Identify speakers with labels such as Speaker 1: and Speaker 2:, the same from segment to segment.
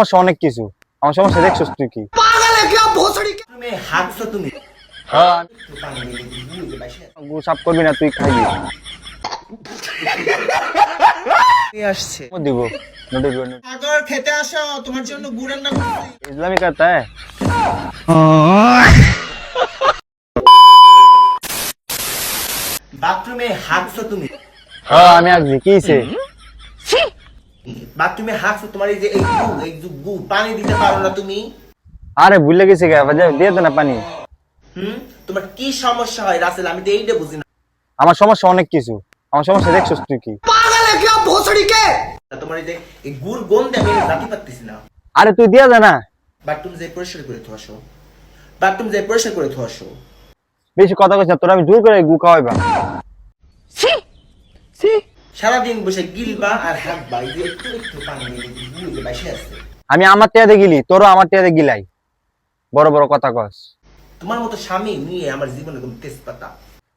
Speaker 1: সমস্যা অনেক কিছু। আমার সমস্যা দেখছস তুই কি?
Speaker 2: তুমি হাঁকছো তুমি
Speaker 1: হ্যাঁ, গু সাফ করবি না, তুই খাইবি।
Speaker 2: কে আসছে?
Speaker 1: মত দিব নোটিস বই
Speaker 2: সাগর খেতে আসো, তোমার জন্য গুড় রান্না করছি।
Speaker 1: ইসলামি করতা है।
Speaker 2: বাথরুমে হাঁকছো তুমি,
Speaker 1: হ্যাঁ আমি আসছি, কি হইছে?
Speaker 2: বাথরুমে হাঁকছো, তোমার এই যে এই গু পানি দিতে পারো না তুমি।
Speaker 1: আরে ভুলে গেছি গা, বাজে দিয়ে দে না পানি।
Speaker 2: তোমার কি সমস্যা হয় রাসেল? আমি তো এইটা বুঝি না।
Speaker 1: আমার সমস্যা অনেক কিছু। আমার সমস্যা দেখছস তুই কি?
Speaker 2: তোমার এই যে এই গুড় গন্ধে আমি রাখতে পারতেছি না।
Speaker 1: আরে তুই দিয়া দে না।
Speaker 2: বাথরুম যে পরিষ্কার করে ধোয়াশো, বাথরুম যে পরিষ্কার করে ধোয়াশো।
Speaker 1: বেশি কথা কইছ না, তোর আমি জোর করে গু খাওয়াইবা।
Speaker 2: সারাদিন বসে গিলবা আর হাঁকবা, এই যে একটু একটু পানি গুড়ে বাইসে আছে।
Speaker 1: আমি আমার টিয়াতে গিলি, তোরও আমার টিয়াতে গিলাই। বড় বড় কথা কস।
Speaker 2: তোমার মতো স্বামী নিয়ে আমার জীবনে একদম তেজপাতা।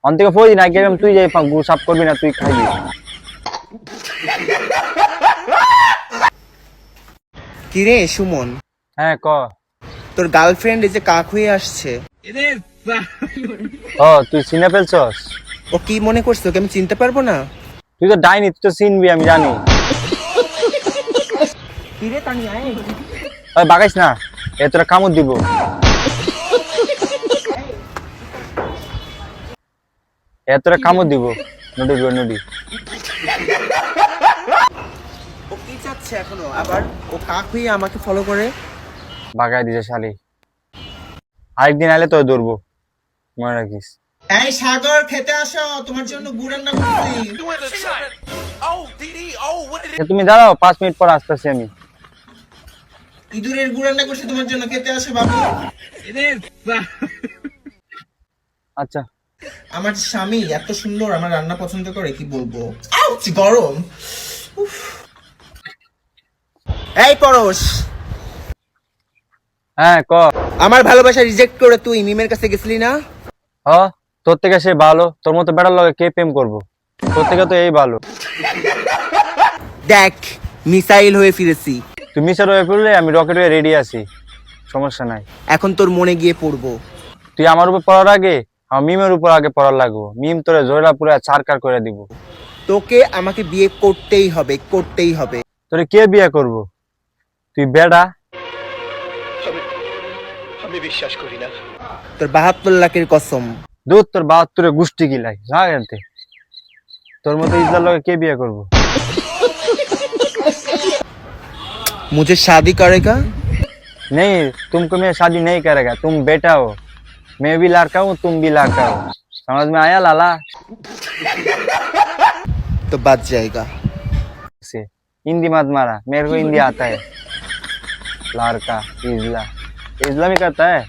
Speaker 1: অন্তিকে ফোই না গেম, তুই যাই গু সাফ করবি না, তুই খাইবি।
Speaker 2: কিরে সুমন,
Speaker 1: হ্যাঁ ক।
Speaker 2: তোর গার্লফ্রেন্ড এই যে কাক হয়ে আসছে,
Speaker 1: ও তুই চিনে ফেলছস?
Speaker 2: ও কি মনে করছো ওকে আমি চিনতে পারবো না?
Speaker 1: তুই তো ডাইনি, তুই তো চিনবি, আমি জানি।
Speaker 2: কিরে তানি আয়,
Speaker 1: ওই বাগাইস না, এ তোরা কামড় দিব। এ তোরা কামড় দিব। নোটিস বই নোটি।
Speaker 2: ও কি চাচ্ছে এখনো আবার? ও কাক হয়ে আমাকে ফলো করে।
Speaker 1: বাগাই দিছে শালি। আরেকদিন আইলে তোর ধরবো, মনে রাখিস।
Speaker 2: এই সাগর খেতে আসো, তোমার জন্য গুড় রান্না করছি।
Speaker 1: তুমি দাঁড়াও, 5 মিনিট পর আসতেছি আমি।
Speaker 2: ইঁদুরের গুড় রান্না করছি তোমার জন্য, খেতে আসো বাবু।
Speaker 1: আচ্ছা।
Speaker 2: আমার স্বামী এত সুন্দর আমার রান্না পছন্দ করে, কি বলবো। আউচ, গরম। উফ। এই পরশ,
Speaker 1: হ্যাঁ ক।
Speaker 2: আমার ভালোবাসা রিজেক্ট করে তুই মিমের কাছে গেছিলি না?
Speaker 1: হ, তোর থেকে সে ভালো। তোর মতো বেড়ার লগে কে প্রেম করবো? তোর থেকে তো এই ভালো।
Speaker 2: দেখ, মিসাইল হয়ে ফিরেছি।
Speaker 1: তুই মিশর হয়ে ফিরলে আমি রকেট হয়ে রেডি আছি, সমস্যা নাই।
Speaker 2: এখন তোর মনে গিয়ে পড়বো।
Speaker 1: তুই আমার উপর পড়ার আগে আমার মিমের উপর আগে পড়ার লাগবো। মিম তোরে জয়রা পুরা চারকার করে দিব।
Speaker 2: তোকে আমাকে বিয়ে করতেই হবে, করতেই হবে।
Speaker 1: তোরে কে বিয়ে করব? তুই বেড়া।
Speaker 2: তোর 72 লাখের কসম।
Speaker 1: দুধ তোর 72 গোষ্ঠী গিলাই যা এনতে। তোর মতো ইজলার লগে কে বিয়ে করব?
Speaker 2: मुझे शादी करेगा?
Speaker 1: नहीं, तुमको मैं शादी नहीं करेगा। तुम बेटा हो, मैं भी लड़का हूँ, तुम भी लड़का हो। समझ में आया लाला?
Speaker 2: तो बच जाएगा।
Speaker 1: से हिंदी मत मारा, मेरे को हिंदी आता है। लड़का इजला, इजला भी करता है।